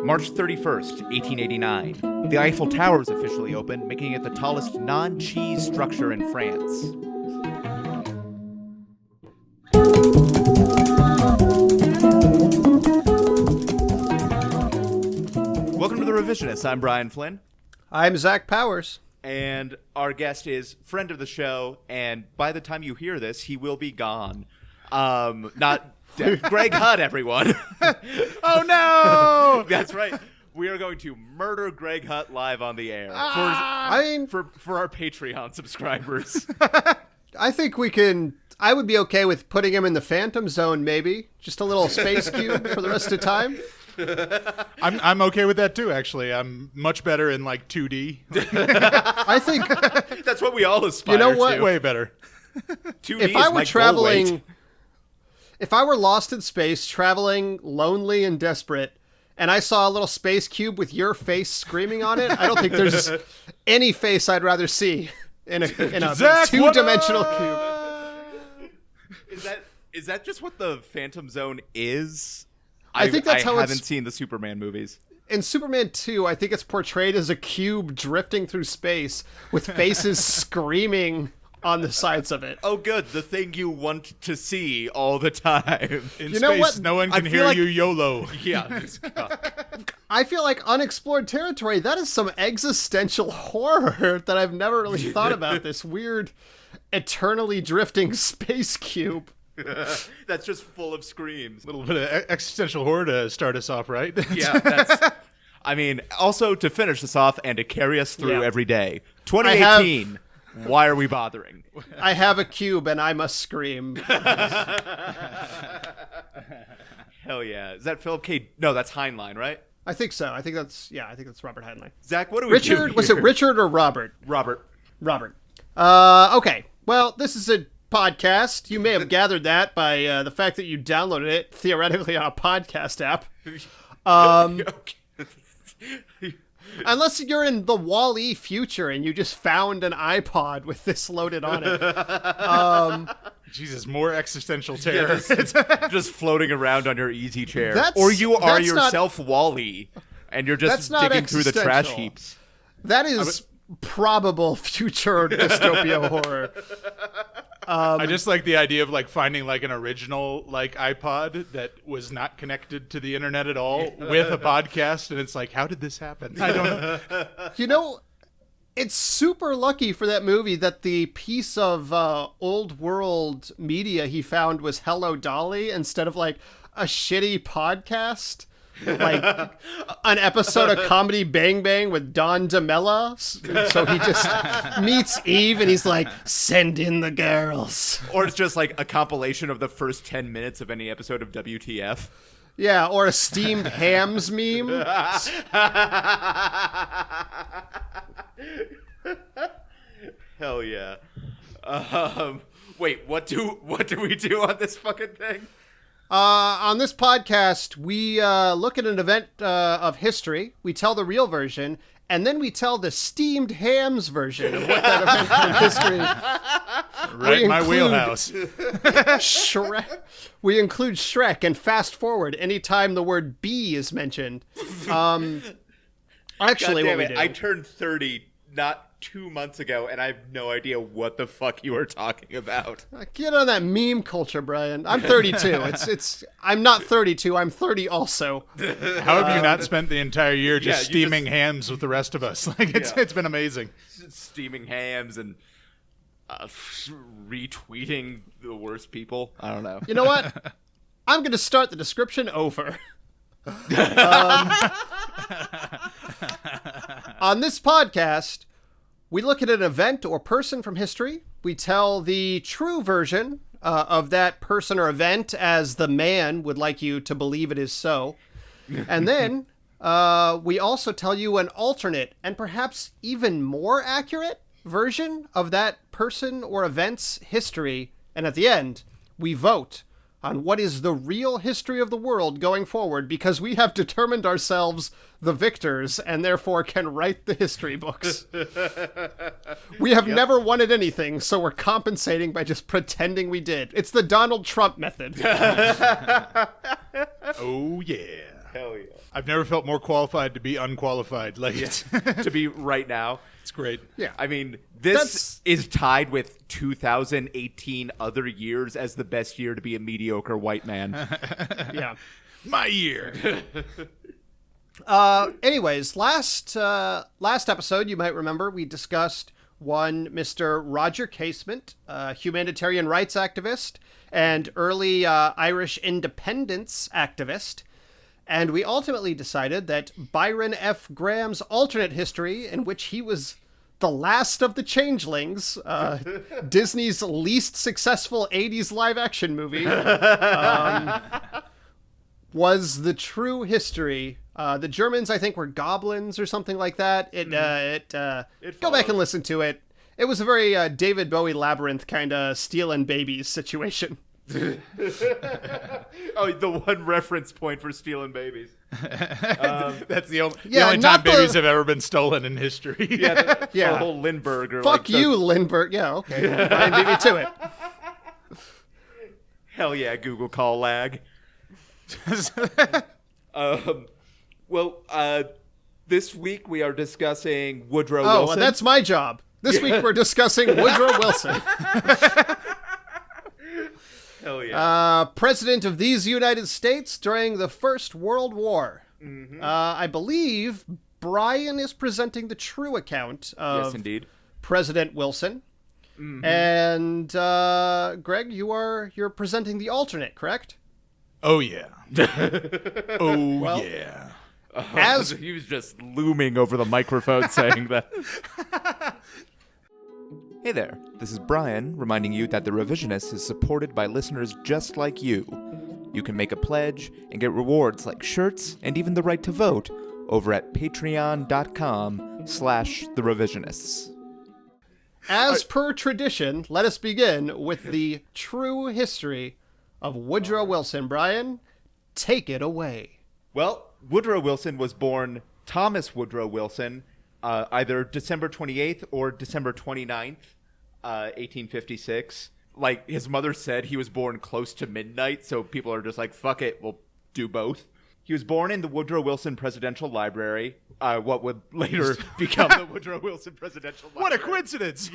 March 31st, 1889. The Eiffel Tower is officially opened, making it the tallest non-cheese structure in France. Welcome to The Revisionists. I'm Brian Flynn. I'm Zach Powers. And our guest is friend of the show, and by the time you hear this, he will be gone. Not Greg Hutt, everyone. Oh, no! That's right. We are going to murder Greg Hutt live on the air. For our Patreon subscribers. I think we can... I would be okay with putting him in the Phantom Zone, maybe. Just a little space cube for the rest of the time. I'm okay with that too, actually. I'm much better in like 2D. I think that's what we all aspire to. You know what? Way better. 2D if I were traveling, goal weight. If I were lost in space, traveling lonely and desperate, and I saw a little space cube with your face screaming on it, I don't think there's any face I'd rather see in a Zach, two-dimensional cube. Is that just what the Phantom Zone is? I think that's how I haven't seen the Superman movies. In Superman 2, I think it's portrayed as a cube drifting through space with faces screaming on the sides of it. Oh, good. The thing you want to see all the time. In you space, know what? No one can hear you YOLO. Yeah. I feel like unexplored territory, that is some existential horror that I've never really thought about. This weird, eternally drifting space cube. That's just full of screams. A little bit of existential horror to start us off, right? Yeah, I mean, also to finish this off and to carry us through every day. 2018, why are we bothering? I have a cube and I must scream. Hell yeah. Is that Philip K? No, that's Heinlein, right? I think so. I think that's Robert Heinlein. Zach, what do we do here? Was it Richard or Robert? Robert. Okay. Well, this is a podcast. You may have gathered that by the fact that you downloaded it theoretically on a podcast app. Unless you're in the Wall-E future and you just found an iPod with this loaded on it. Jesus, more existential terror. Yeah, just floating around on your easy chair. Or you are yourself Wall-E and you're just digging through the trash heaps. That is probable future dystopia horror. I just like the idea of like finding like an original like iPod that was not connected to the internet at all with a podcast, and it's like, how did this happen? I don't know. You know, it's super lucky for that movie that the piece of old world media he found was Hello Dolly instead of like a shitty podcast. Like an episode of Comedy Bang Bang with Don DeMella. So he just meets Eve and he's like, send in the girls. Or it's just like a compilation of the first 10 minutes of any episode of WTF. Yeah, or a steamed hams meme. Hell yeah. Wait, what do we do on this fucking thing? On this podcast, we look at an event of history, we tell the real version, and then we tell the steamed hams version of what that event from history. Right in my wheelhouse. Shrek. We include Shrek and fast forward anytime the word bee is mentioned. Actually, what we do. I turned 30 not 2 months ago, and I have no idea what the fuck you are talking about. Get on that meme culture, Brian. I'm 32. I'm not 32. I'm 30 also. How have you not spent the entire year just steaming hams with the rest of us? Like it's been amazing. Steaming hams and retweeting the worst people. I don't know. You know what? I'm going to start the description over. On this podcast, we look at an event or person from history. We tell the true version of that person or event as the man would like you to believe it is so. And then we also tell you an alternate and perhaps even more accurate version of that person or event's history. And at the end, we vote on what is the real history of the world going forward, because we have determined ourselves the victors and therefore can write the history books. We have never wanted anything, so we're compensating by just pretending we did. It's the Donald Trump method. Oh, yeah. Hell yeah. I've never felt more qualified to be unqualified. Like To be right now. it's great. Yeah. I mean, this is tied with 2018 other years as the best year to be a mediocre white man. Yeah. My year. Anyways, last episode, you might remember, we discussed one Mr. Roger Casement, humanitarian rights activist and early Irish independence activist. And we ultimately decided that Byron F. Graham's alternate history, in which he was the last of the Changelings, Disney's least successful 80s live-action movie, was the true history. The Germans, I think, were goblins or something like that. Go back and listen to it. It was a very David Bowie Labyrinth kind of stealing babies situation. Oh, the one reference point for stealing babies. That's the only time babies have ever been stolen in history. The whole Lindbergh. Or Fuck you, Lindbergh. Yeah, okay. Brian beat me to it. Hell yeah, Google call lag. This week we are discussing Woodrow Wilson. Oh, well, that's my job. This week we're discussing Woodrow Wilson. Hell yeah. President of these United States during the First World War. Mm-hmm. I believe Brian is presenting the true account of yes, indeed. President Wilson. Mm-hmm. And Greg, you're presenting the alternate, correct? Oh yeah. Yeah. As he was just looming over the microphone saying that. Hey there, this is Brian reminding you that The Revisionist is supported by listeners just like you. You can make a pledge and get rewards like shirts and even the right to vote over at patreon.com/therevisionists. As per tradition, let us begin with the true history of Woodrow Wilson. Brian, take it away. Well, Woodrow Wilson was born Thomas Woodrow Wilson, either December 28th or December 29th, 1856. Like his mother said, he was born close to midnight, so people are just like, fuck it, we'll do both. He was born in the Woodrow Wilson Presidential Library, what would later become the Woodrow Wilson Presidential Library. What a coincidence!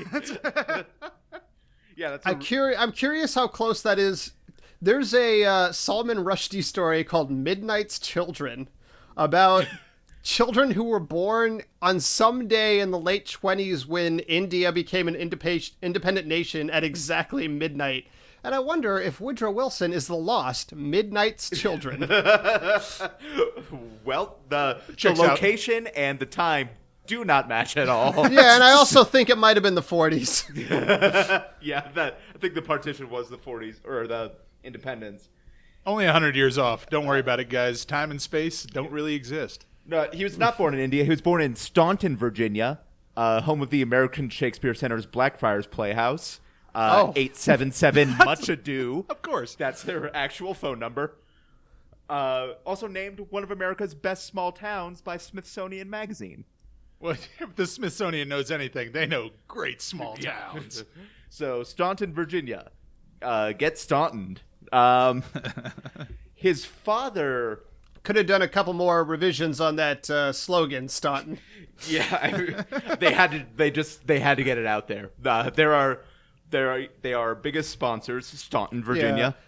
Yeah, that's I'm curious how close that is. There's a Salman Rushdie story called Midnight's Children about children who were born on some day in the late 20s when India became an independent nation at exactly midnight. And I wonder if Woodrow Wilson is the lost Midnight's Children. Well, the location and the time do not match at all. Yeah, and I also think it might have been the 40s. Yeah, I think the partition was the 40s, or the independence. Only 100 years off. Don't worry about it, guys. Time and space don't really exist. No, he was not born in India. He was born in Staunton, Virginia, home of the American Shakespeare Center's Blackfriars Playhouse. 877 Much Ado. Of course. That's their actual phone number. Also named one of America's best small towns by Smithsonian Magazine. Well, if the Smithsonian knows anything, they know great small towns. So, Staunton, Virginia. Get Stauntoned. His father... Could have done a couple more revisions on that slogan, Staunton. Yeah, they had to get it out there. They are biggest sponsors, Staunton, Virginia. Yeah.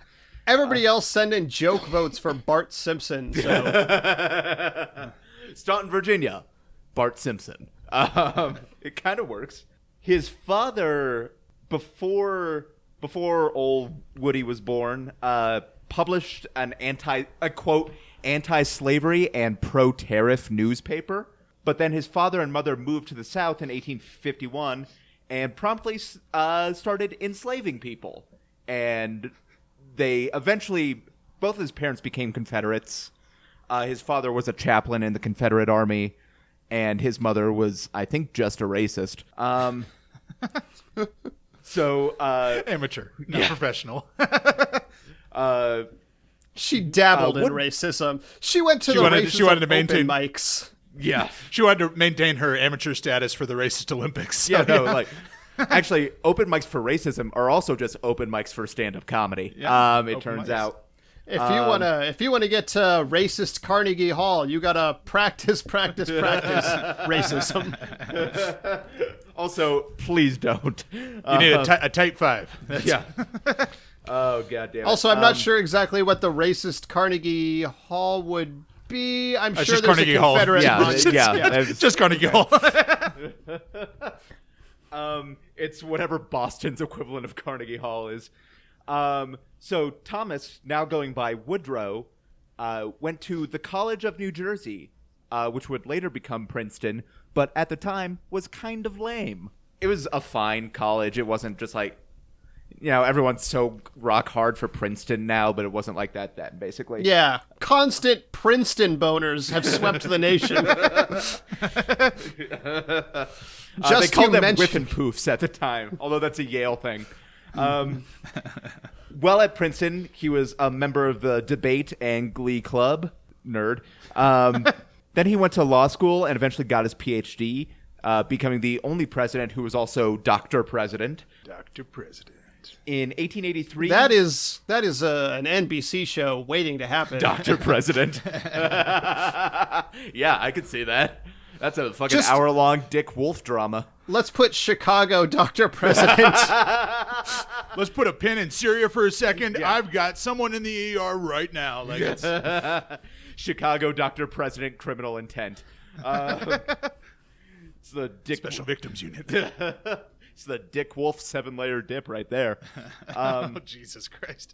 Everybody else send in joke votes for Bart Simpson. So. Staunton, Virginia, Bart Simpson. It kind of works. His father, before old Woody was born, published an anti-slavery and pro-tariff newspaper. But then his father and mother moved to the South in 1851 and promptly started enslaving people. And they eventually, both his parents became Confederates. His father was a chaplain in the Confederate Army, and his mother was, I think, just a racist. Amateur, not professional. She dabbled in racism. She went to open mics. Yeah. She wanted to maintain her amateur status for the racist Olympics. So, actually, open mics for racism are also just open mics for stand-up comedy. Yeah, it turns out. If you wanna get to racist Carnegie Hall, you gotta practice racism. Also, please don't. You need a type 5. Yeah. Oh, goddamn it. Also, I'm not sure exactly what the racist Carnegie Hall would be. I'm sure just there's Carnegie a Hall. Confederate monument. It's just Carnegie Hall. It's whatever Boston's equivalent of Carnegie Hall is. So Thomas, now going by Woodrow, went to the College of New Jersey, which would later become Princeton, but at the time was kind of lame. It was a fine college. It wasn't just like, everyone's so rock hard for Princeton now, but it wasn't like that then, basically. Yeah, constant Princeton boners have swept the nation. They called them whip and poofs at the time, although that's a Yale thing. While at Princeton, he was a member of the debate and glee club. Nerd. Then he went to law school and eventually got his PhD, becoming the only president who was also Dr. President. Dr. President. In 1883... That is an NBC show waiting to happen. Dr. President. Yeah, I could see that. That's a fucking hour-long Dick Wolf drama. Let's put Chicago Dr. President. Let's put a pin in Syria for a second. Yeah. I've got someone in the ER right now. Like it's Chicago Dr. President Criminal Intent. It's the Dick Special Victims Unit. It's the Dick Wolf 7-layer dip right there. Oh, Jesus Christ.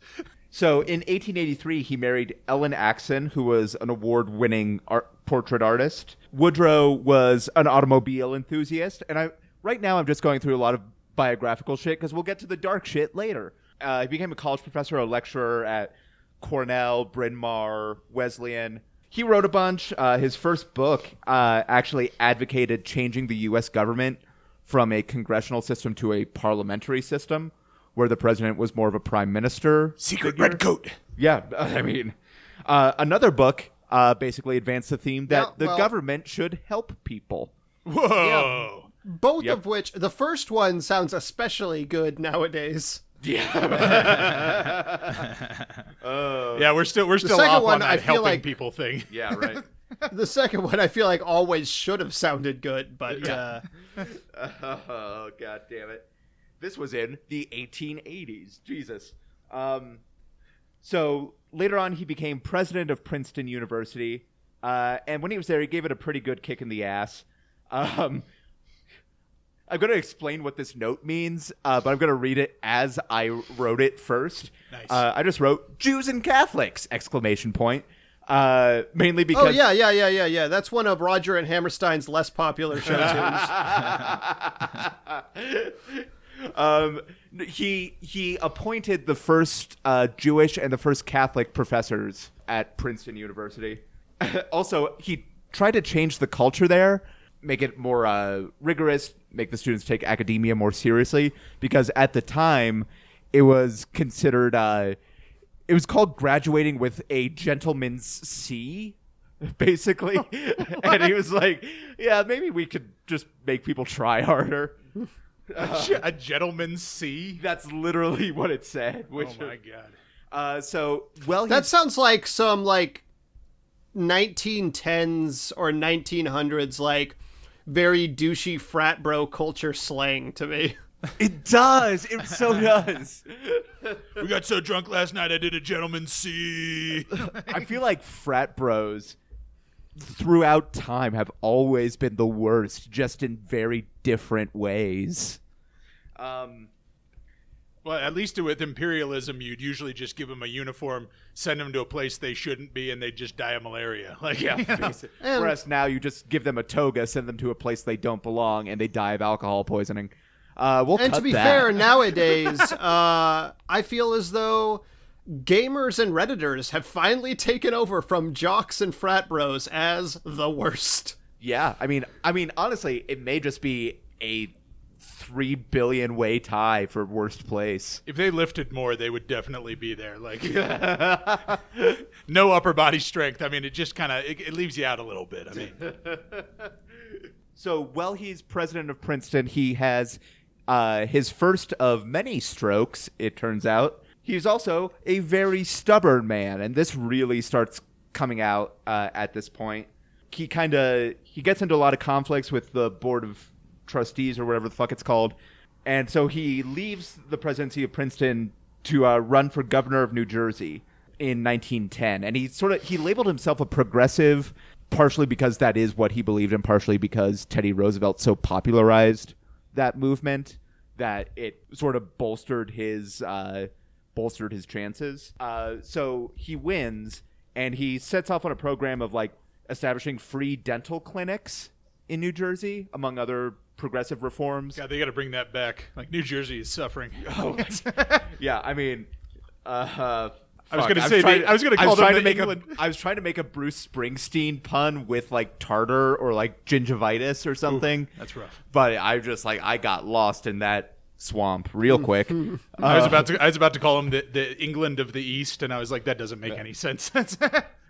So in 1883, he married Ellen Axon, who was an award-winning portrait artist. Woodrow was an automobile enthusiast. And right now I'm just going through a lot of biographical shit because we'll get to the dark shit later. He became a college professor, a lecturer at Cornell, Bryn Mawr, Wesleyan. He wrote a bunch. His first book actually advocated changing the U.S. government from a congressional system to a parliamentary system, where the president was more of a prime minister. Secret redcoat. Yeah, I mean, another book basically advanced the theme that the government should help people. Whoa. Yeah, both of which, the first one sounds especially good nowadays. Yeah. Yeah, we're still off on that helping people thing. Yeah, right. The second one I feel like always should have sounded good, but Oh, God damn it. This was in the 1880s. Jesus. So later on, he became president of Princeton University. And when he was there, he gave it a pretty good kick in the ass. I'm going to explain what this note means, but I'm going to read it as I wrote it first. Nice. I just wrote, Jews and Catholics! ! Mainly because... Oh, yeah. That's one of Roger and Hammerstein's less popular show tunes. He appointed the first Jewish and the first Catholic professors at Princeton University. Also, he tried to change the culture there, make it more rigorous, make the students take academia more seriously, because at the time, it was considered... it was called graduating with a gentleman's C, basically. And he was like, yeah, maybe we could just make people try harder. A gentleman's C? That's literally what it said. Oh, my God. That sounds like some, 1910s or 1900s, very douchey frat bro culture slang to me. It does. It so does. We got so drunk last night, I did a gentleman's C. I feel like frat bros throughout time have always been the worst, just in very different ways. Well, at least with imperialism, you'd usually just give them a uniform, send them to a place they shouldn't be, and they'd just die of malaria. Whereas now you just give them a toga, send them to a place they don't belong, and they die of alcohol poisoning. And to be fair, nowadays, I feel as though gamers and Redditors have finally taken over from jocks and frat bros as the worst. Yeah, I mean, honestly, it may just be a 3 billion way tie for worst place. If they lifted more, they would definitely be there. No upper body strength. I mean, it just kind of it leaves you out a little bit. I mean, so while he's president of Princeton, he has his first of many strokes, it turns out. He's also a very stubborn man, and this really starts coming out at this point. He gets into a lot of conflicts with the board of trustees or whatever the fuck it's called, and so he leaves the presidency of Princeton to run for governor of New Jersey in 1910, and he labeled himself a progressive, partially because that is what he believed in, partially because Teddy Roosevelt so popularized that movement that it sort of bolstered his chances. So he wins, and he sets off on a program of like establishing free dental clinics in New Jersey, among other progressive reforms. God, they got to bring that back. Like, New Jersey is suffering. Oh, yeah. I mean, I was going to call them the England. I was trying to make a Bruce Springsteen pun with like tartar or like gingivitis or something. Ooh, that's rough. But I got lost in that swamp real quick. I was about to call him the England of the East, and I was like, that doesn't make any sense.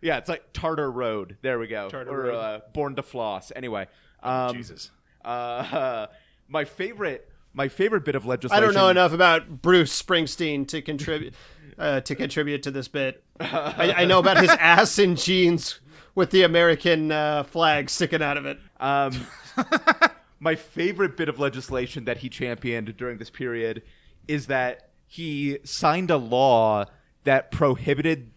Yeah, it's like Tartar Road. There we go. Road. Born to Floss. Anyway, Jesus. my favorite bit of legislation. I don't know enough about Bruce Springsteen to contribute to this bit. I know about his ass in jeans with the American flag sticking out of it. My favorite bit of legislation that he championed during this period is that he signed a law that prohibited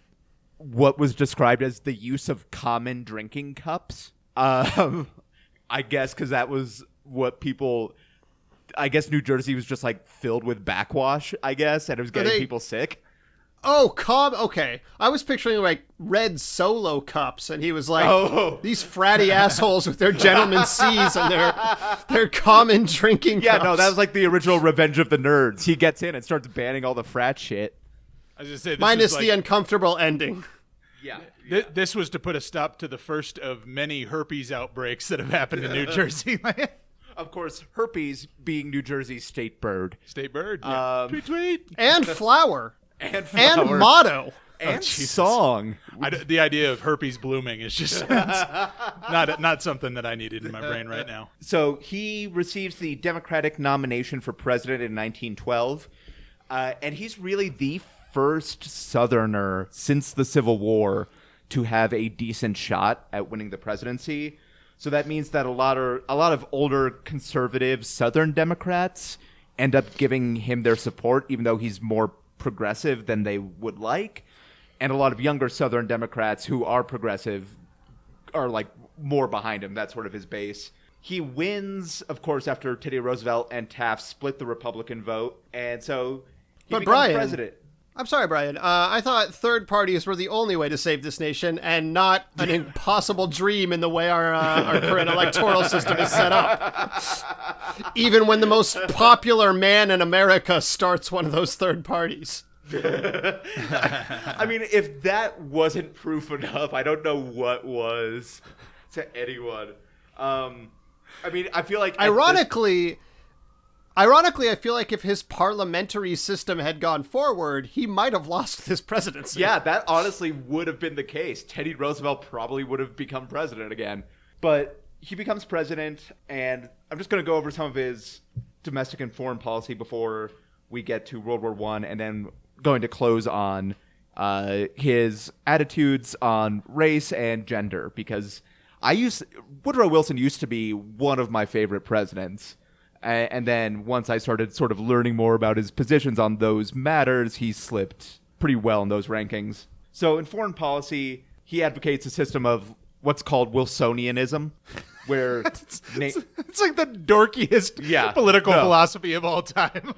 what was described as the use of common drinking cups. I guess because that was what people... I guess New Jersey was just like filled with backwash, I guess, and it was getting people sick. Oh, okay. I was picturing like red Solo cups, and he was like, these fratty assholes with their gentleman's C's and their common drinking cups. Yeah, no, that was like the original Revenge of the Nerds. He gets in and starts banning all the frat shit. I was just say, minus the uncomfortable ending. Yeah. This was to put a stop to the first of many herpes outbreaks that have happened in New Jersey. Of course, herpes being New Jersey's state bird. State bird. Yeah. Tweet, tweet. And flower. And motto. And song. The idea of herpes blooming is just not something that I needed in my brain right now. So he receives the Democratic nomination for president in 1912. And he's really the first Southerner since the Civil War to have a decent shot at winning the presidency. So that means that a lot of older conservative Southern Democrats end up giving him their support, even though he's more progressive than they would like. And a lot of younger Southern Democrats who are progressive are like more behind him. That's sort of his base. He wins, of course, after Teddy Roosevelt and Taft split the Republican vote. And so he becomes president. I'm sorry, Brian. I thought third parties were the only way to save this nation and not an impossible dream in the way our current electoral system is set up. Even when the most popular man in America starts one of those third parties. I mean, if that wasn't proof enough, I don't know what was to anyone. I mean, I feel like... Ironically, I feel like if his parliamentary system had gone forward, he might have lost this presidency. Yeah, that honestly would have been the case. Teddy Roosevelt probably would have become president again. But he becomes president, and I'm just going to go over some of his domestic and foreign policy before we get to World War I, and then going to close on his attitudes on race and gender, because Woodrow Wilson used to be one of my favorite presidents. And then once I started sort of learning more about his positions on those matters, he slipped pretty well in those rankings. So in foreign policy, he advocates a system of what's called Wilsonianism, where... it's like the dorkiest political philosophy of all time.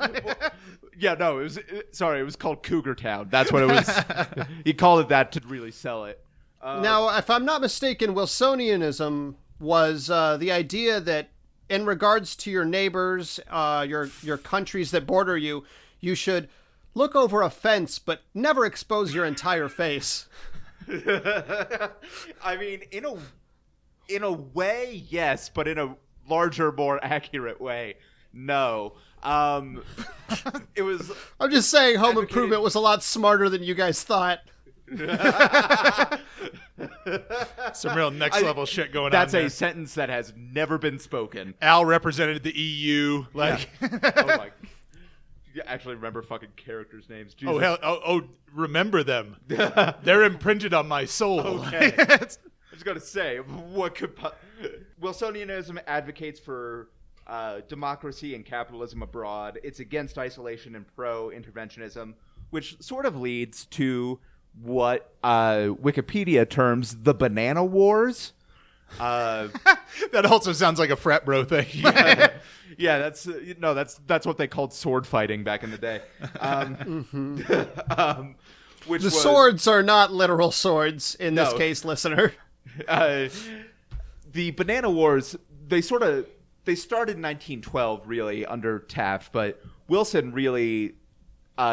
It was called Cougar Town. That's what it was. He called it that to really sell it. Now, if I'm not mistaken, Wilsonianism was the idea that in regards to your neighbors, your countries that border you, you should look over a fence, but never expose your entire face. I mean, in a way, yes, but in a larger, more accurate way, no. It was. I'm just saying, Home Improvement was a lot smarter than you guys thought. Some real next level shit going on. That's a sentence that has never been spoken. Al represented the EU. Oh my. actually remember fucking characters' names. Jesus. Oh, hell. Oh, remember them. They're imprinted on my soul. Okay. I was going to say, what could... Wilsonianism advocates for democracy and capitalism abroad. It's against isolation and pro-interventionism, which sort of leads to what Wikipedia terms the Banana Wars. That also sounds like a frat bro thing. Yeah, that's what they called sword fighting back in the day. Swords are not literal swords in this case, listener. The Banana Wars, they started in 1912, really, under Taft, but Wilson really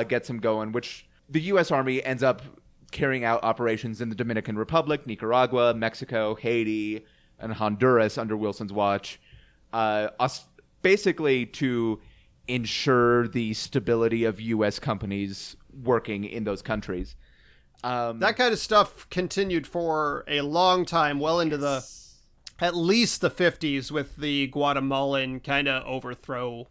gets them going, which the U.S. Army ends up carrying out operations in the Dominican Republic, Nicaragua, Mexico, Haiti, and Honduras under Wilson's watch, basically to ensure the stability of U.S. companies working in those countries. That kind of stuff continued for a long time, well into at least the 50s with the Guatemalan kind of overthrow,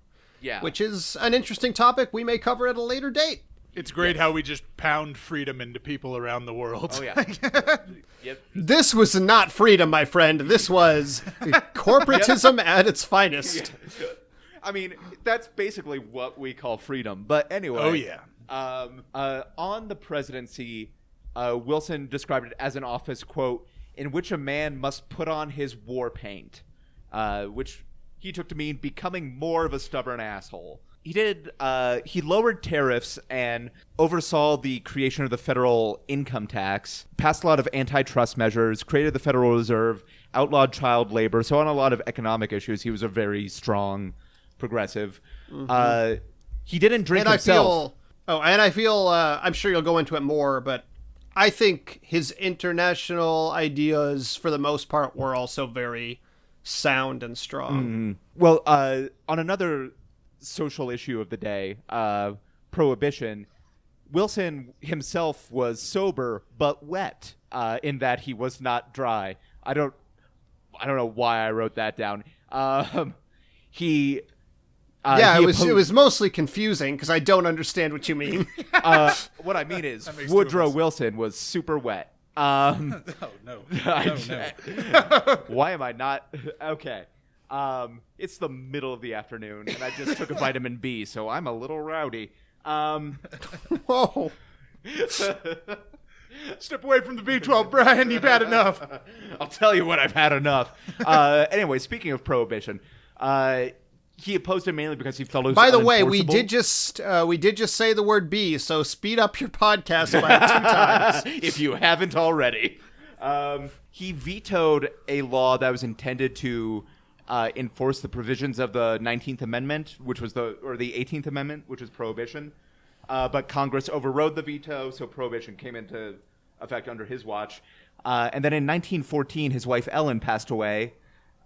which is an interesting topic we may cover at a later date. It's great how we just pound freedom into people around the world. Oh, yeah. Yep. This was not freedom, my friend. This was corporatism at its finest. Yeah. I mean, that's basically what we call freedom. But anyway. Oh, yeah. On the presidency, Wilson described it as an office, quote, in which a man must put on his war paint, which he took to mean becoming more of a stubborn asshole. He lowered tariffs and oversaw the creation of the federal income tax, passed a lot of antitrust measures, created the Federal Reserve, outlawed child labor. So on a lot of economic issues, he was a very strong progressive. Mm-hmm. He didn't drink himself. I feel, I'm sure you'll go into it more, but I think his international ideas, for the most part, were also very sound and strong. Mm-hmm. Well, on another social issue of the day, prohibition, Wilson himself was sober but wet, in that he was not dry. I don't know why I wrote that down. It was mostly confusing because I don't understand what you mean. What I mean is Woodrow Wilson was super wet. No. Why am I not? Okay. It's the middle of the afternoon, and I just took a vitamin B, so I'm a little rowdy. Whoa. Step away from the B12, Brian. You've had enough. I'll tell you what, I've had enough. Anyway, speaking of prohibition, he opposed it mainly because he felt it was By the way, we unenforceable. did just say the word B, so speed up your podcast by 2 times. If you haven't already. He vetoed a law that was intended to enforce the provisions of the 19th Amendment, or the 18th Amendment, which was prohibition. But Congress overrode the veto, so prohibition came into effect under his watch. And then in 1914, his wife Ellen passed away.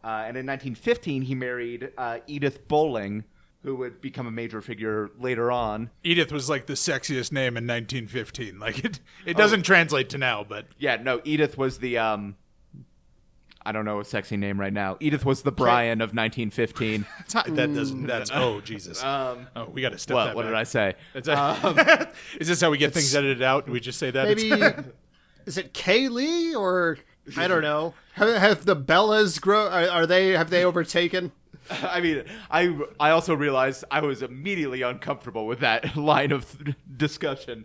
And in 1915, he married Edith Bowling, who would become a major figure later on. Edith was like the sexiest name in 1915. Like it doesn't translate to now, but yeah, no, Edith was the I don't know a sexy name right now. Edith was the Brian of 1915. That doesn't. That's oh Jesus. We got to step that. What back. did I say? Is this how we get things edited out? And we just say that? Maybe is it Kaylee or I don't know. Have the Bellas grow? Have they overtaken? I mean, I also realized I was immediately uncomfortable with that line of discussion.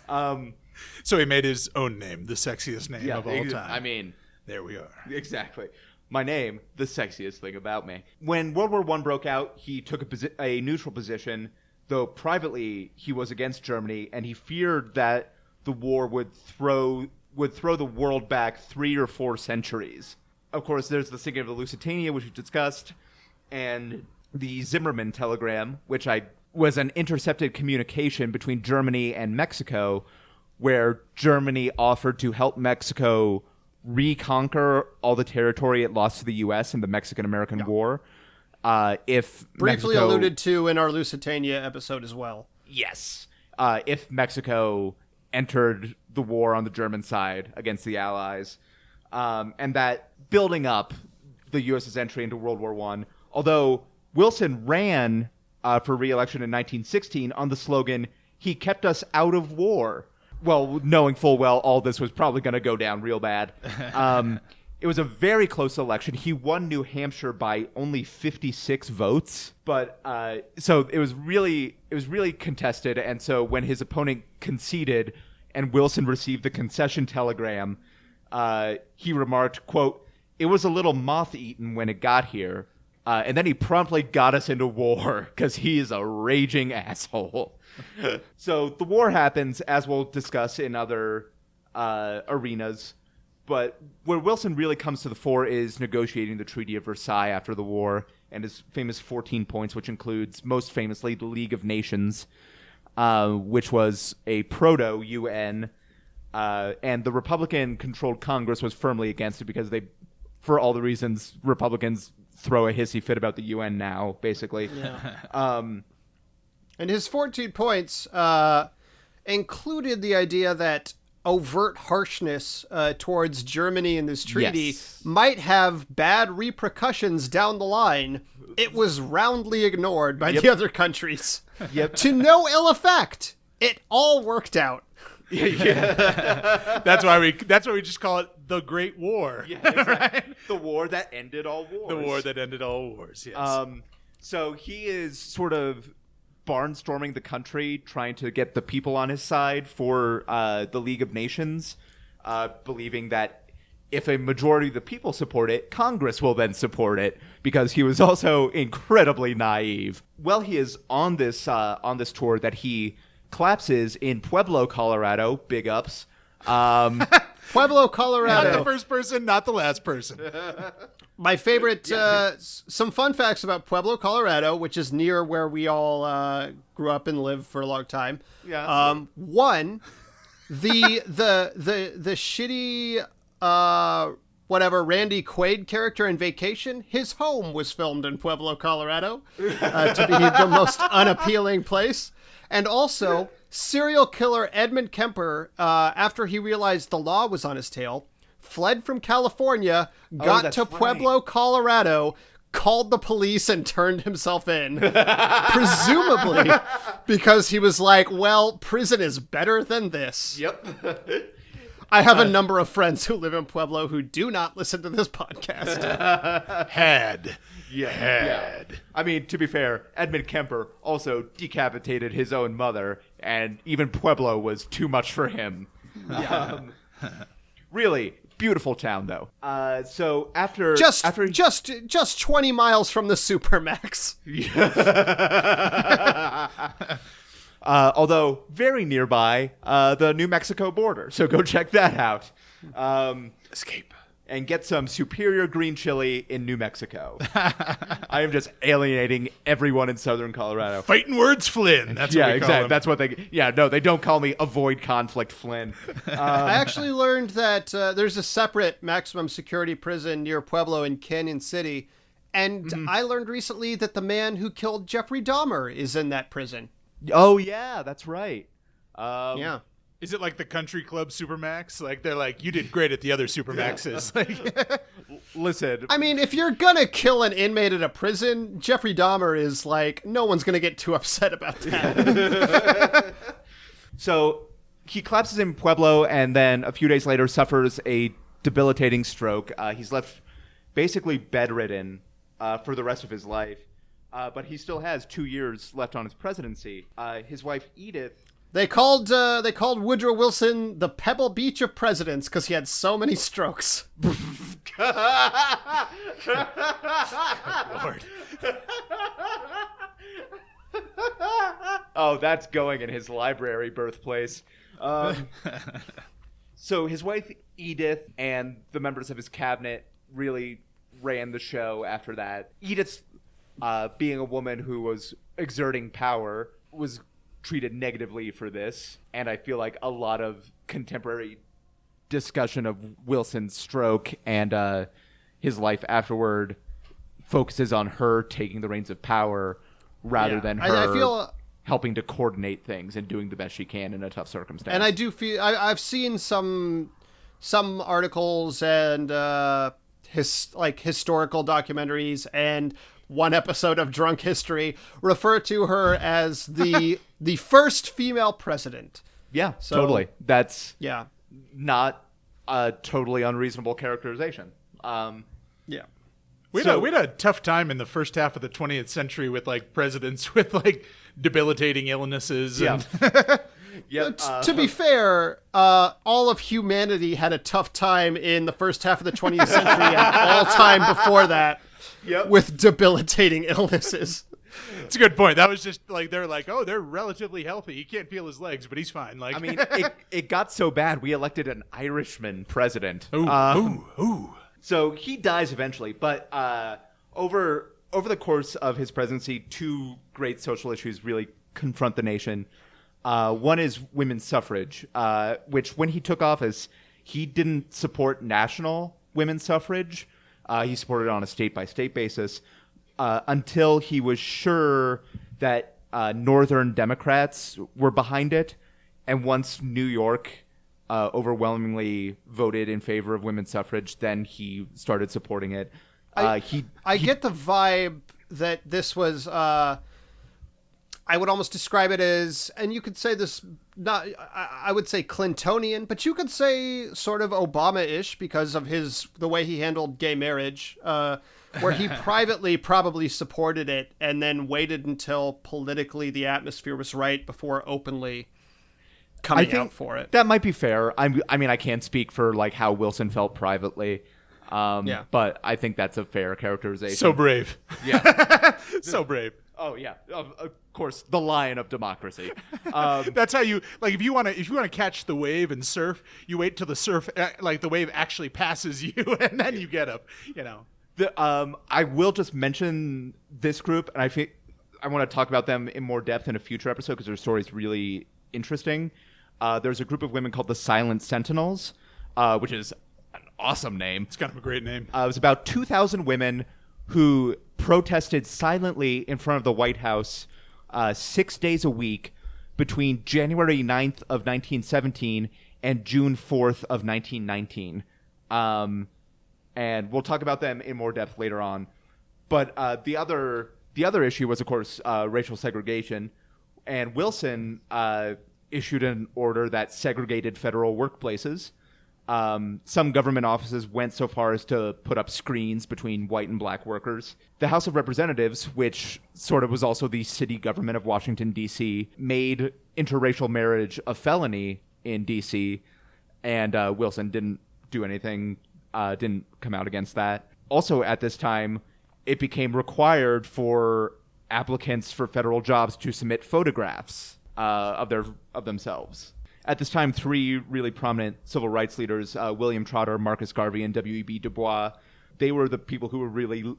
So he made his own name, the sexiest name of all time. I mean, there we are. Exactly. My name, the sexiest thing about me. When World War I broke out, he took a neutral position, though privately he was against Germany, and he feared that the war would throw the world back 3 or 4 centuries. Of course, there's the sinking of the Lusitania, which we discussed, and the Zimmermann telegram, which was an intercepted communication between Germany and Mexico, where Germany offered to help Mexico reconquer all the territory it lost to the U.S. in the Mexican-American War. If briefly Mexico, alluded to in our Lusitania episode as well. Yes. If Mexico entered the war on the German side against the Allies, and that building up the U.S.'s entry into World War I, although Wilson ran for re-election in 1916 on the slogan, "He kept us out of war." Well, knowing full well all this was probably going to go down real bad. It was a very close election. He won New Hampshire by only 56 votes, but so it was really contested. And so when his opponent conceded and Wilson received the concession telegram, he remarked, quote, "It was a little moth-eaten when it got here." And then he promptly got us into war because he is a raging asshole. So the war happens, as we'll discuss in other arenas. But where Wilson really comes to the fore is negotiating the Treaty of Versailles after the war and his famous 14 points, which includes, most famously, the League of Nations, which was a proto-UN. And the Republican-controlled Congress was firmly against it because they, for all the reasons Republicans throw a hissy fit about the UN now, basically. Yeah. And his 14 points included the idea that overt harshness towards Germany in this treaty might have bad repercussions down the line. It was roundly ignored by the other countries. To no ill effect. It all worked out. Yeah. That's why we just call it the Great War. Yeah, exactly. Right? The war that ended all wars. The war that ended all wars, yes. So he is sort of barnstorming the country, trying to get the people on his side for the League of Nations, believing that if a majority of the people support it, Congress will then support it, because he was also incredibly naive. Well, he is on this tour that he collapses in Pueblo, Colorado. Big ups. Pueblo, Colorado. Not the first person, not the last person. My favorite, some fun facts about Pueblo, Colorado, which is near where we all grew up and lived for a long time. Yeah. One, the shitty Randy Quaid character in Vacation, his home was filmed in Pueblo, Colorado, to be the most unappealing place. And also, serial killer Edmund Kemper, after he realized the law was on his tail, fled from California, got to Pueblo, Colorado, called the police, and turned himself in. Presumably because he was like, well, prison is better than this. Yep. I have a number of friends who live in Pueblo who do not listen to this podcast. Had. I mean, to be fair, Edmund Kemper also decapitated his own mother, and even Pueblo was too much for him. Really beautiful town, though. So after just 20 miles from the Supermax. Although very nearby, the New Mexico border. So go check that out. Escape. And get some superior green chili in New Mexico. I am just alienating everyone in southern Colorado. Fighting words, Flynn. That's what we exactly. call him. That's what they. Yeah, no, they don't call me Avoid Conflict Flynn. I actually learned that there's a separate maximum security prison near Pueblo in Canyon City, and I learned recently that the man who killed Jeffrey Dahmer is in that prison. Oh yeah, that's right. Yeah. Is it like the country club Supermax? Like, they're like, you did great at the other Supermaxes. Like, listen. I mean, if you're gonna kill an inmate at a prison, Jeffrey Dahmer is like, no one's gonna get too upset about that. So he collapses in Pueblo, and then a few days later suffers a debilitating stroke. He's left basically bedridden for the rest of his life. But he still has 2 years left on his presidency. His wife, Edith... They called Woodrow Wilson the Pebble Beach of presidents because he had so many strokes. Lord. Oh, that's going in his library birthplace. So his wife, Edith, and the members of his cabinet really ran the show after that. Edith, being a woman who was exerting power, was treated negatively for this, and I feel like a lot of contemporary discussion of Wilson's stroke and his life afterward focuses on her taking the reins of power rather than her I feel helping to coordinate things and doing the best she can in a tough circumstance. And I do feel I've seen some articles and historical documentaries, and one episode of Drunk History, refer to her as the first female president. Yeah, totally. That's not a totally unreasonable characterization. Yeah. We had a tough time in the first half of the 20th century with like presidents with like debilitating illnesses. Yeah. To be fair, all of humanity had a tough time in the first half of the 20th century and all time before that with debilitating illnesses. It's a good point. That was just like, they're like, oh, they're relatively healthy. He can't feel his legs, but he's fine. Like, I mean, it got so bad, we elected an Irishman president. Ooh. So he dies eventually, but over the course of his presidency, two great social issues really confront the nation. One is women's suffrage, which when he took office, he didn't support national women's suffrage. He supported it on a state-by-state basis until he was sure that Northern Democrats were behind it. And once New York overwhelmingly voted in favor of women's suffrage, then he started supporting it. I get the vibe that this was... I would almost describe it as, and you could say this, I would say Clintonian, but you could say sort of Obama-ish because of the way he handled gay marriage, where he privately probably supported it and then waited until politically the atmosphere was right before openly coming out for it. That might be fair. I mean, I can't speak for like how Wilson felt privately. But I think that's a fair characterization. So brave. Yeah. So brave. Oh yeah, of course, the lion of democracy. That's how you like. If you want to catch the wave and surf, you wait till the wave actually passes you, and then you get up. You know. I will just mention this group, and I want to talk about them in more depth in a future episode because their story is really interesting. There's a group of women called the Silent Sentinels, which is an awesome name. It's kind of a great name. It was about 2,000 women who protested silently in front of the White House 6 days a week between January 9th of 1917 and June 4th of 1919. And we'll talk about them in more depth later on. But the other issue was, of course, racial segregation. And Wilson issued an order that segregated federal workplaces. Some government offices went so far as to put up screens between white and black workers. The House of Representatives, which sort of was also the city government of Washington, D.C., made interracial marriage a felony in D.C., and Wilson didn't do anything, didn't come out against that. Also at this time, it became required for applicants for federal jobs to submit photographs of themselves. At this time, three really prominent civil rights leaders, William Trotter, Marcus Garvey, and W.E.B. Du Bois, they were the people who were really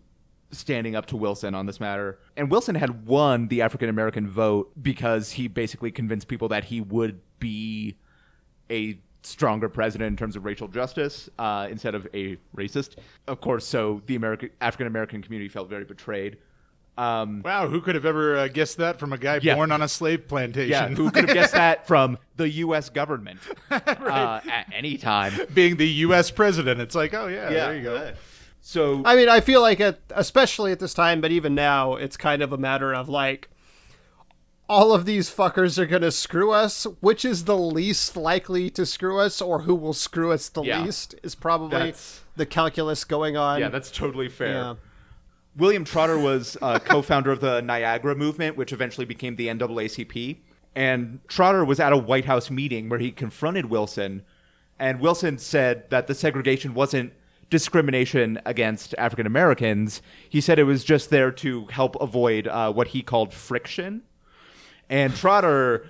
standing up to Wilson on this matter. And Wilson had won the African-American vote because he basically convinced people that he would be a stronger president in terms of racial justice instead of a racist. Of course, so the African-American community felt very betrayed. Wow, who could have ever guessed that from a guy born on a slave plantation? Yeah, who could have guessed that from the U.S. government at any time? Being the U.S. president, it's like, oh, yeah, there you go. So, I mean, I feel like, especially at this time, but even now, it's kind of a matter of like, all of these fuckers are going to screw us. Which is the least likely to screw us, or who will screw us the least, is probably the calculus going on. Yeah, that's totally fair. Yeah. William Trotter was co-founder of the Niagara movement, which eventually became the NAACP. And Trotter was at a White House meeting where he confronted Wilson. And Wilson said that the segregation wasn't discrimination against African Americans. He said it was just there to help avoid what he called friction. And Trotter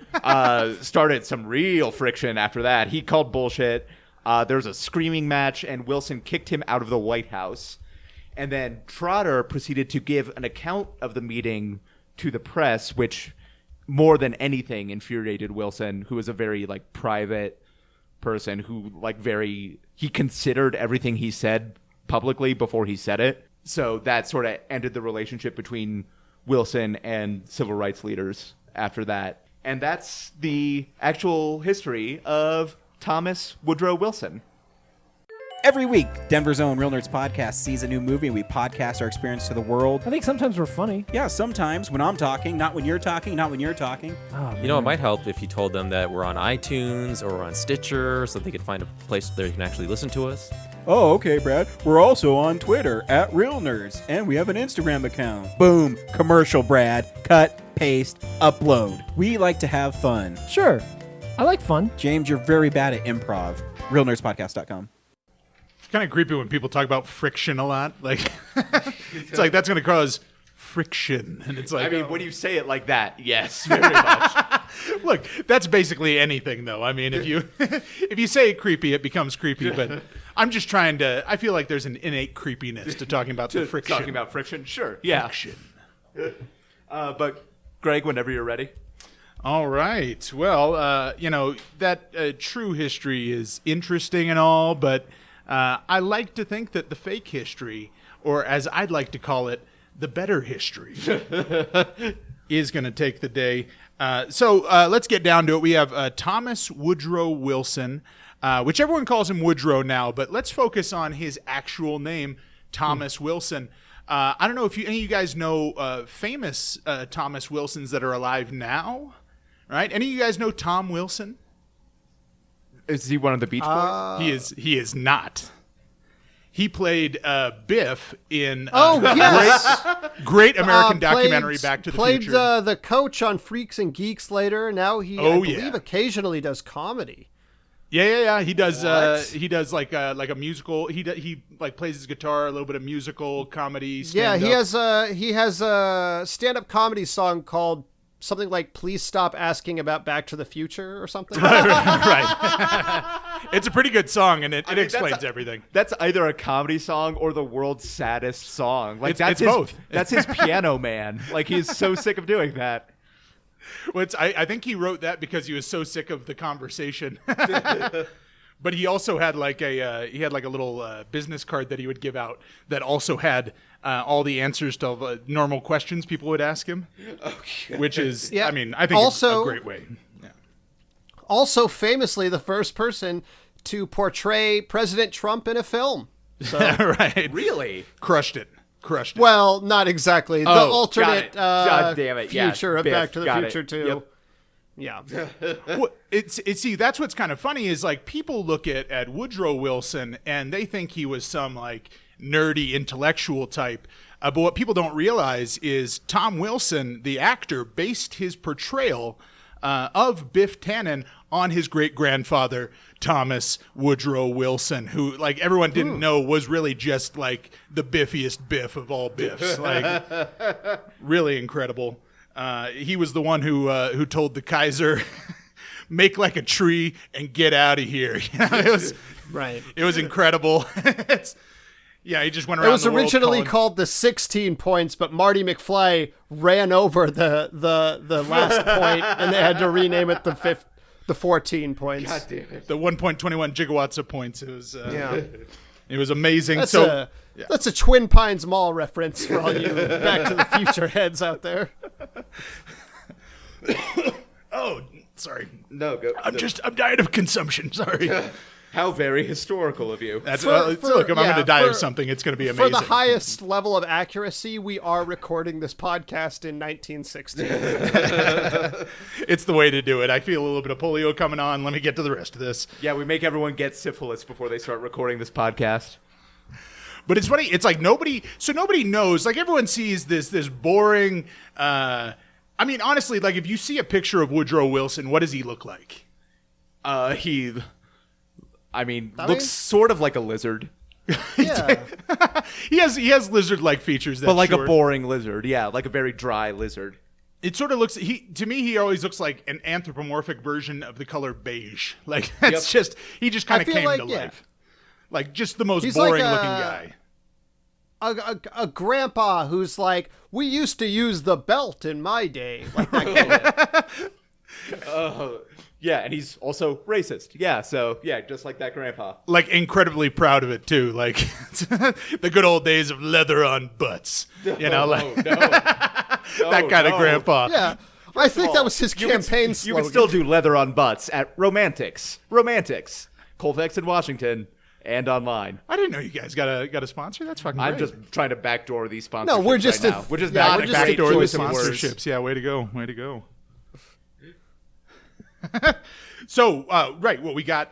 started some real friction after that. He called bullshit. There was a screaming match, and Wilson kicked him out of the White House. And then Trotter proceeded to give an account of the meeting to the press, which more than anything infuriated Wilson, who was a very like private person who he considered everything he said publicly before he said it. So that sort of ended the relationship between Wilson and civil rights leaders after that. And that's the actual history of Thomas Woodrow Wilson. Every week, Denver's own Real Nerds podcast sees a new movie and we podcast our experience to the world. I think sometimes we're funny. Yeah, sometimes when I'm talking, not when you're talking, not when you're talking. Oh, You know, it might help if you told them that we're on iTunes or we're on Stitcher so they could find a place where they can actually listen to us. Oh, okay, Brad. We're also on Twitter at Real Nerds, and we have an Instagram account. Boom. Commercial, Brad. Cut, paste, upload. We like to have fun. Sure. I like fun. James, you're very bad at improv. RealNerdsPodcast.com. It's kind of creepy when people talk about friction a lot. Like, it's like that's going to cause friction, and it's like, I mean, when you say it like that, yes, very much. Look, that's basically anything, though. I mean, if you say creepy, it becomes creepy. But I'm just trying to. I feel like there's an innate creepiness to talking about the friction. Talking about friction, sure, yeah. Friction. But Greg, whenever you're ready. All right. Well, that true history is interesting and all, but I like to think that the fake history, or as I'd like to call it, the better history, is going to take the day. So let's get down to it. We have Thomas Woodrow Wilson, which everyone calls him Woodrow now, but let's focus on his actual name, Thomas Wilson. I don't know if any of you guys know famous Thomas Wilsons that are alive now, right? Any of you guys know Tom Wilson? Is he one of the Beach Boys? He is not. He played Biff in yes. great American documentary Back to the Future. Played the coach on Freaks and Geeks later. Now he, I believe, occasionally does comedy. Yeah. He does. He does like a musical. He like plays his guitar, a little bit of musical comedy. Stand-up. Yeah, he has a stand-up comedy song called something like "Please Stop Asking About Back to the Future" or something. right. It's a pretty good song, and it explains everything. That's either a comedy song or the world's saddest song. Like it's both. That's his Piano Man. Like he's so sick of doing that. Well, I think he wrote that because he was so sick of the conversation. But he also had like a little business card that he would give out that also had all the answers to all the normal questions people would ask him. Okay. Which is, I mean, I think also, it's a great way. Yeah. Also, famously, the first person to portray President Trump in a film. So, right. Really? Crushed it. Well, not exactly. The alternate God damn it. future of Biff, Back to the Future, too. Yep. Yeah. Well, see, that's what's kind of funny is like people look at Woodrow Wilson and they think he was some like nerdy intellectual type. But what people don't realize is Tom Wilson, the actor, based his portrayal of Biff Tannen on his great-grandfather, Thomas Woodrow Wilson, who, like, everyone didn't know was really just, like, the biffiest Biff of all Biffs. Like, really incredible. He was the one who told the Kaiser, make like a tree and get out of here. You know, it was right. It was incredible. He just went around. It was originally called the 16 points, but Marty McFly ran over the last point, and they had to rename it the 14 points. God damn it. The 1.21 gigawatts of points. It was it was amazing. That's a Twin Pines Mall reference for all you Back to the Future heads out there. Oh, sorry. No, go. I'm dying of consumption. Sorry. How very historical of you. That's look. If I'm going to die of something, it's going to be amazing. For the highest level of accuracy, we are recording this podcast in 1960. It's the way to do it. I feel a little bit of polio coming on. Let me get to the rest of this. Yeah, we make everyone get syphilis before they start recording this podcast. But it's funny. It's like nobody knows. Like everyone sees this boring. I mean, honestly, like if you see a picture of Woodrow Wilson, what does he look like? Looks sort of like a lizard. Yeah. He has lizard-like features. But like a boring lizard. Yeah, like a very dry lizard. It sort of looks. To me, he always looks like an anthropomorphic version of the color beige. Like that's just. He just kind of came to life. Like just the most boring looking guy. A grandpa who's like, we used to use the belt in my day. Like that kind yeah, and he's also racist. Yeah, so yeah, just like that grandpa. Like incredibly proud of it too. Like the good old days of leather on butts. You know, that kind of grandpa. Yeah. I think that was his campaign slogan. You can still do leather on butts at Romantics. Colfax in Washington. and online. I didn't know you guys got a sponsor. That's fucking I'm great. just trying to backdoor these sponsorships. No, we're just right a- now, which is yeah, not we're a just great backdoor the choice of words. sponsorships. Yeah, way to go. Way to go. So, right, what we got.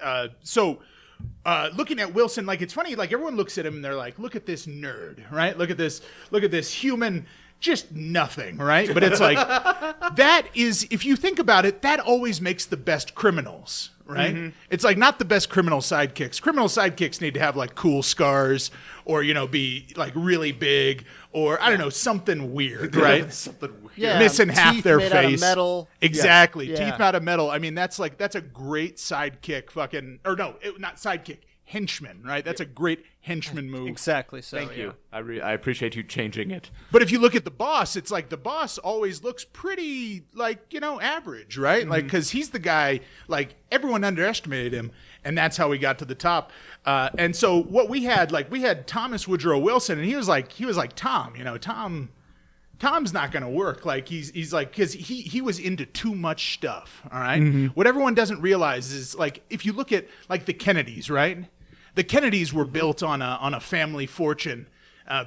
Looking at Wilson, like, it's funny, like, everyone looks at him and they're like, look at this nerd, right? Look at this human, just nothing, right? But it's like, that is, if you think about it, that always makes the best criminals, right? Mm-hmm. It's like not the best criminal sidekicks. Criminal sidekicks need to have like cool scars or, be like really big or, I don't know, something weird, right? Something weird. Yeah, Missing half teeth their made face. out of metal. Exactly. Yeah. Teeth out of metal. I mean, that's a great sidekick not sidekick, henchman, right? That's a great henchman move. Exactly. So Thank you. I appreciate you changing it. But if you look at the boss, it's like the boss always looks pretty like, average, right? Mm-hmm. Like, because he's the guy, like, everyone underestimated him, and that's how he got to the top. And so what we had Thomas Woodrow Wilson, and he was like Tom, Tom's not going to work. Like, he's like, because he was into too much stuff, all right? Mm-hmm. What everyone doesn't realize is, like, if you look at, like, the Kennedys, right? The Kennedys were built on a family fortune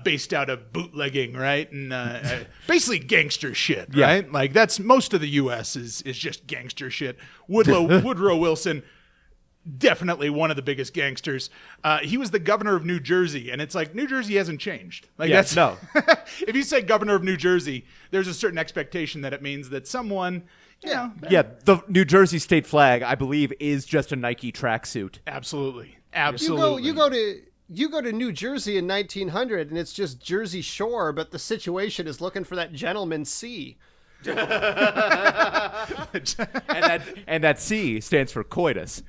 based out of bootlegging, right? And basically gangster shit, right? Like, that's most of the U.S. is just gangster shit. Woodrow Wilson, definitely one of the biggest gangsters. He was the governor of New Jersey, and it's like New Jersey hasn't changed. Like, Yes, no. If you say governor of New Jersey, there's a certain expectation that it means that someone, Yeah, the New Jersey state flag, I believe, is just a Nike tracksuit. absolutely. You go to New Jersey in 1900, and it's just Jersey Shore, but the situation is looking for that gentleman C. And that C stands for coitus.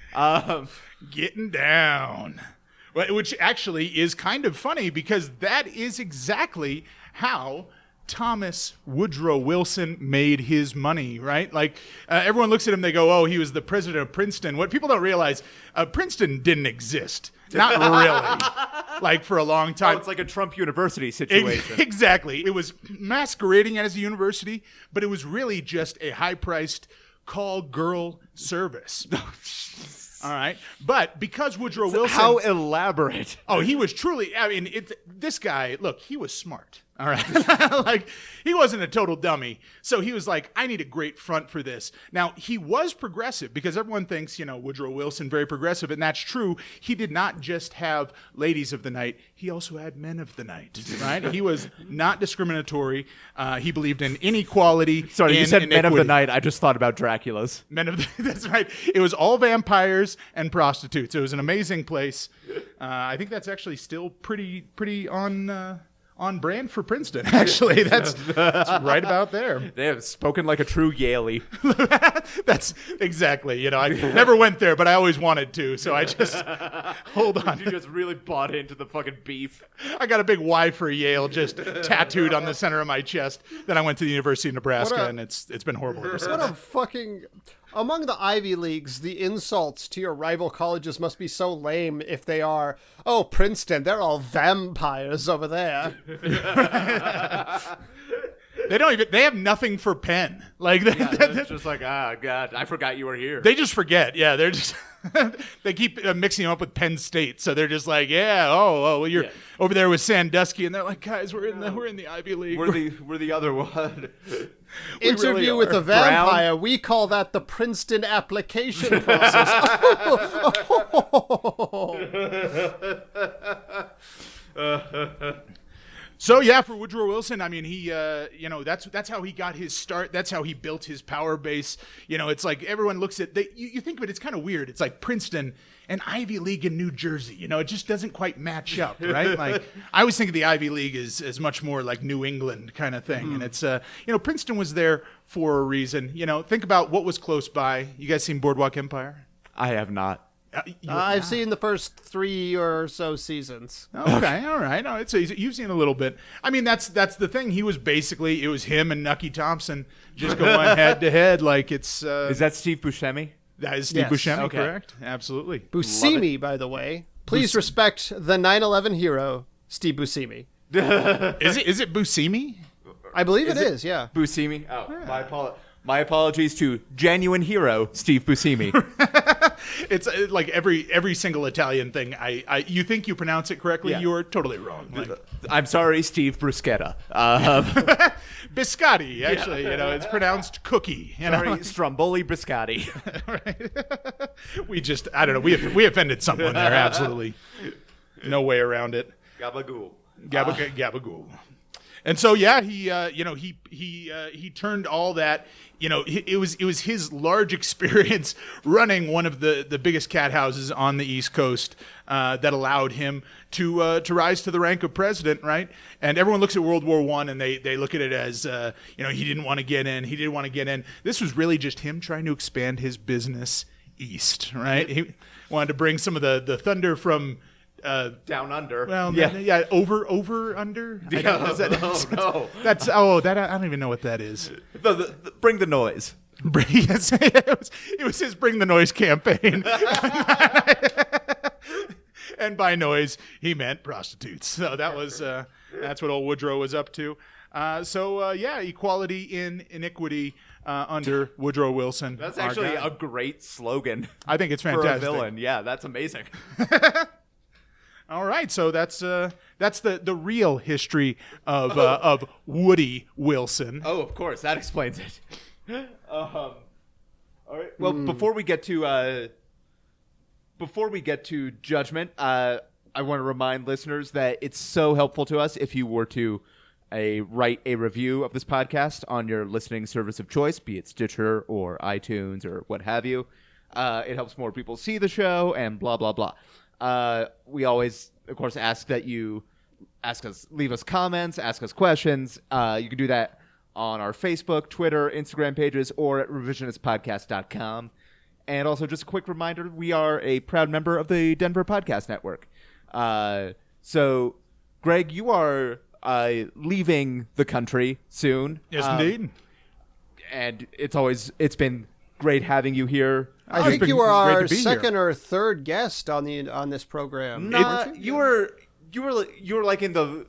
Getting down. Which actually is kind of funny because that is exactly how Thomas Woodrow Wilson made his money, right? Like, everyone looks at him, they go, oh, he was the president of Princeton. What people don't realize, Princeton didn't exist. Not really. Like, for a long time. Oh, it's like a Trump University situation. Exactly. It was masquerading as a university, but it was really just a high-priced call girl service. All right. But because Woodrow Wilson... How elaborate. Oh, he was truly... I mean, this guy, look, he was smart. All right. Like, he wasn't a total dummy. So he was like, I need a great front for this. Now, he was progressive because everyone thinks, Woodrow Wilson, very progressive. And that's true. He did not just have ladies of the night. He also had men of the night, right? He was not discriminatory. He believed in inequality. Sorry, you said and men of the equity. night. I just thought about Dracula's. That's right. It was all vampires and prostitutes. It was an amazing place. I think that's actually still pretty on brand for Princeton. Actually, that's right about there. They have spoken like a true Yaley. That's exactly. I never went there, but I always wanted to. So I just hold on. You just really bought into the fucking beef. I got a big Y for Yale just tattooed on the center of my chest. Then I went to the University of Nebraska, and it's been horrible ever since. What a fucking... Among the Ivy Leagues, the insults to your rival colleges must be so lame if they are, oh, Princeton, they're all vampires over there. They have nothing for Penn. Like, It's just like, God, I forgot you were here. they just forget. Yeah, they're just, they keep mixing them up with Penn State. So they're just like, well, you're over there with Sandusky. And they're like, guys, we're in the Ivy League. We're the other one. Interview really with are. a vampire. We call that the Princeton application process. So yeah, for Woodrow Wilson, I mean, he, that's how he got his start. That's how he built his power base. It's like everyone looks at, you think of it, it's kind of weird. It's like Princeton and Ivy League in New Jersey. It just doesn't quite match up, right? Like, I always think of the Ivy League as much more like New England kind of thing. And it's, Princeton was there for a reason. Think about what was close by. You guys seen Boardwalk Empire? I have not. I've seen the first 3 or so seasons. Okay, all right. No, you've seen a little bit. I mean, that's the thing. It was him and Nucky Thompson just going head to head. Like, it's. Is that Steve Buscemi? That is Steve Yes. Buscemi, Okay. correct? Absolutely. Buscemi, by the way. Please respect the 9/11 hero, Steve Buscemi. Is it Buscemi? I believe it is, yeah. Buscemi? Oh, my apologies to genuine hero, Steve Buscemi. It's like every single Italian thing. You think you pronounce it correctly, Yeah. you're totally wrong. Like, I'm sorry, Steve Bruschetta. biscotti, actually, it's pronounced cookie. Sorry, Stromboli Biscotti. Right? I don't know. We offended someone there. Absolutely, no way around it. Gabagool. Gabagool. And so he turned all that. It was his large experience running one of the biggest cat houses on the East Coast that allowed him to rise to the rank of president, right? And everyone looks at World War I and they look at it as he didn't want to get in. He didn't want to get in. This was really just him trying to expand his business east, right? He wanted to bring some of the thunder from Down under. well, yeah. over under. I don't- is that- No. That's that I don't even know what that is. Bring the noise. Yes, it was his Bring the Noise campaign. And by noise, he meant prostitutes. So that was that's what old Woodrow was up to. Equality in iniquity under Woodrow Wilson. That's our actually guy. a great slogan I think it's for a fantastic. villain. Yeah, that's amazing. All right, so that's the real history of Woody Wilson. Oh, of course, that explains it. All right. Well, before we get to judgment, I want to remind listeners that it's so helpful to us if you were to write a review of this podcast on your listening service of choice, be it Stitcher or iTunes or what have you. It helps more people see the show and blah blah blah. We always, of course, ask that you leave us comments, ask us questions. You can do that on our Facebook, Twitter, Instagram pages, or at revisionistpodcast.com. And also, just a quick reminder, we are a proud member of the Denver Podcast Network. So, Greg, you are leaving the country soon. Yes, indeed. And it's been great having you here. I it's think been you were great our to be here. second or third guest on this program. No, you were like in the,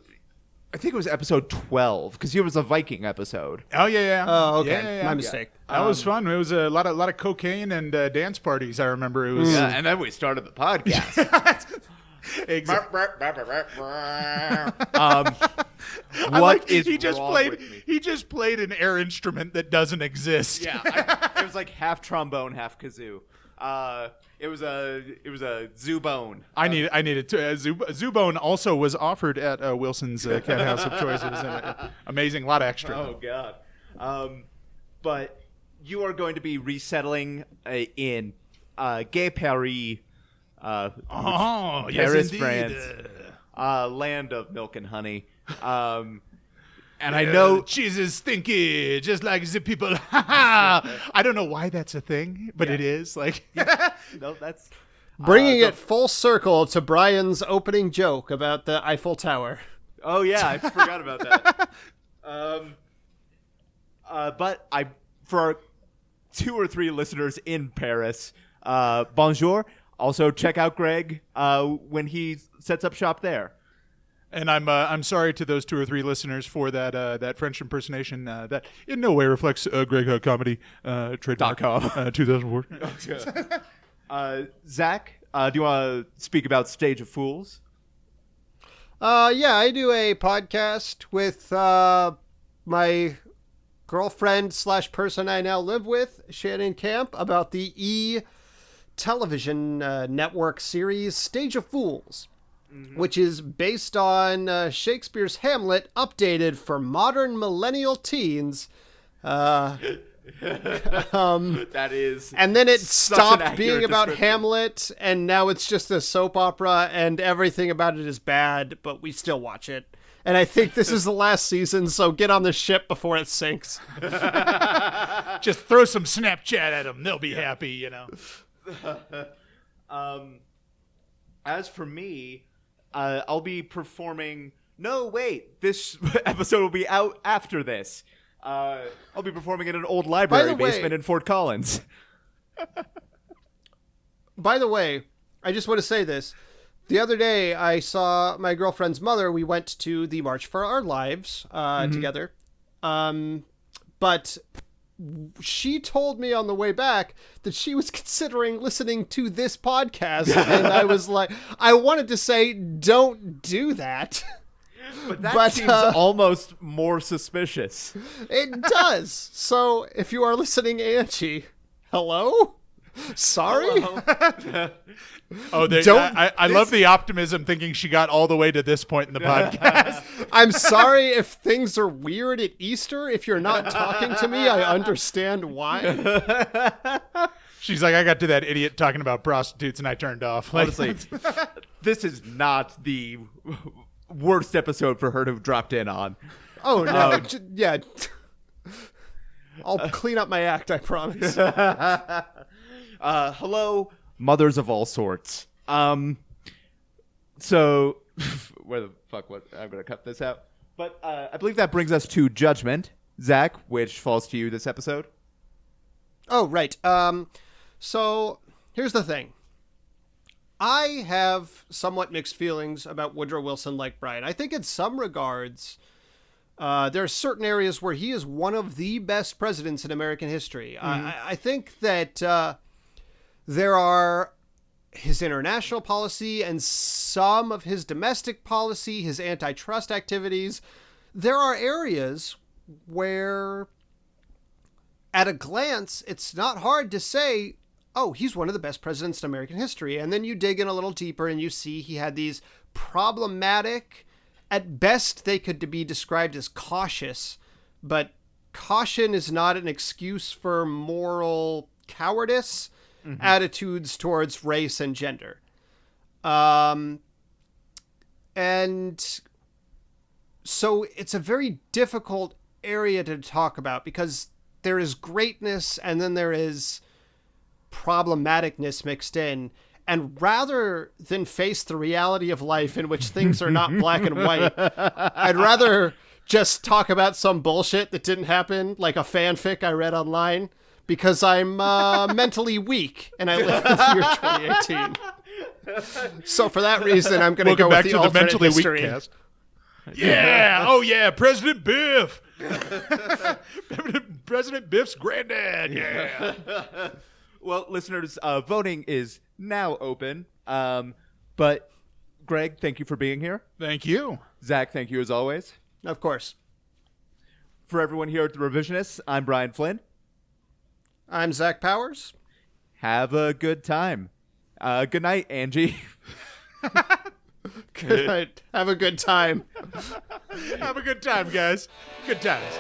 I think it was episode 12 because it was a Viking episode. Oh yeah. Oh, okay. Yeah. My mistake. That was fun. It was a lot of cocaine and dance parties. I remember it was. Yeah, and then we started the podcast. What is he just wrong played? with me? He just played an air instrument that doesn't exist. Yeah, it was like half trombone, half kazoo. It was a zoobone. I needed to. Zubone also was offered at Wilson's Cat House of Choice. It was amazing, a lot of extra. Oh God. But you are going to be resettling in Gay Paris. Oh, yes, Paris, indeed. France. Land of milk and honey. And I know cheese is stinky, just like the people. I don't know why that's a thing, but it is. Like, no, that's Bringing it full circle to Brian's opening joke about the Eiffel Tower. Oh yeah, I forgot about that. But for our 2 or 3 listeners in Paris, bonjour. Also, check out Greg when he sets up shop there. and I'm sorry to those 2 or 3 listeners for that French impersonation that in no way reflects Greg Hutt Comedy trademark .com. 2004. Zach, do you want to speak about Stage of Fools? Yeah, I do a podcast with my girlfriend / person I now live with, Shannon Camp, about the television network series Stage of Fools, which is based on Shakespeare's Hamlet updated for modern millennial teens. That is, And then it such an stopped accurate being about description. Hamlet, and now it's just a soap opera, and everything about it is bad, but we still watch it. And I think this is the last season, so get on the ship before it sinks. Just throw some Snapchat at them; they'll be happy, you know. As for me, I'll be performing. No, wait, this episode will be out after this. I'll be performing in an old library way- basement in Fort Collins. By the way, I just want to say this. The other day, I saw my girlfriend's mother. We went to the March for Our Lives together. But she told me on the way back that she was considering listening to this podcast. And I was like, I wanted to say, don't do that. But that seems almost more suspicious. It does. So if you are listening, Angie, hello? Sorry? Hello. Oh, I love the optimism, thinking she got all the way to this point in the podcast. I'm sorry if things are weird at Easter. If you're not talking to me, I understand why. She's like, I got to that idiot talking about prostitutes and I turned off. Like, Honestly, this is not the worst episode for her to have dropped in on. Oh, no. Yeah. I'll clean up my act, I promise. Hello, mothers of all sorts. So, where the fuck was I'm going to cut this out. But I believe that brings us to Judgment. Zach, which falls to you this episode? Oh, right. So, here's the thing. I have somewhat mixed feelings about Woodrow Wilson, like Brian. I think in some regards, there are certain areas where he is one of the best presidents in American history. I think that there are his international policy and some of his domestic policy, his antitrust activities. There are areas where, at a glance, it's not hard to say, oh, he's one of the best presidents in American history. And then you dig in a little deeper and you see he had these problematic, at best they could be described as cautious, but caution is not an excuse for moral cowardice, attitudes towards race and gender. And so it's a very difficult area to talk about because there is greatness and then there is problematicness mixed in. And rather than face the reality of life in which things are not black and white, I'd rather just talk about some bullshit that didn't happen, like a fanfic I read online, because I'm mentally weak and I live in the year 2018. So for that reason, I'm going to go with the alternate mentally history. weak cast. Yeah. Oh, yeah. President Biff. President Biff's granddad. Yeah. Well, listeners, voting is now open. But Greg, thank you for being here. Thank you. Zach, thank you as always. Of course. For everyone here at The Revisionists, I'm Brian Flynn. I'm Zach Powers. Have a good time. Good night, Angie. Good night. Have a good time. Have a good time, guys. Good times.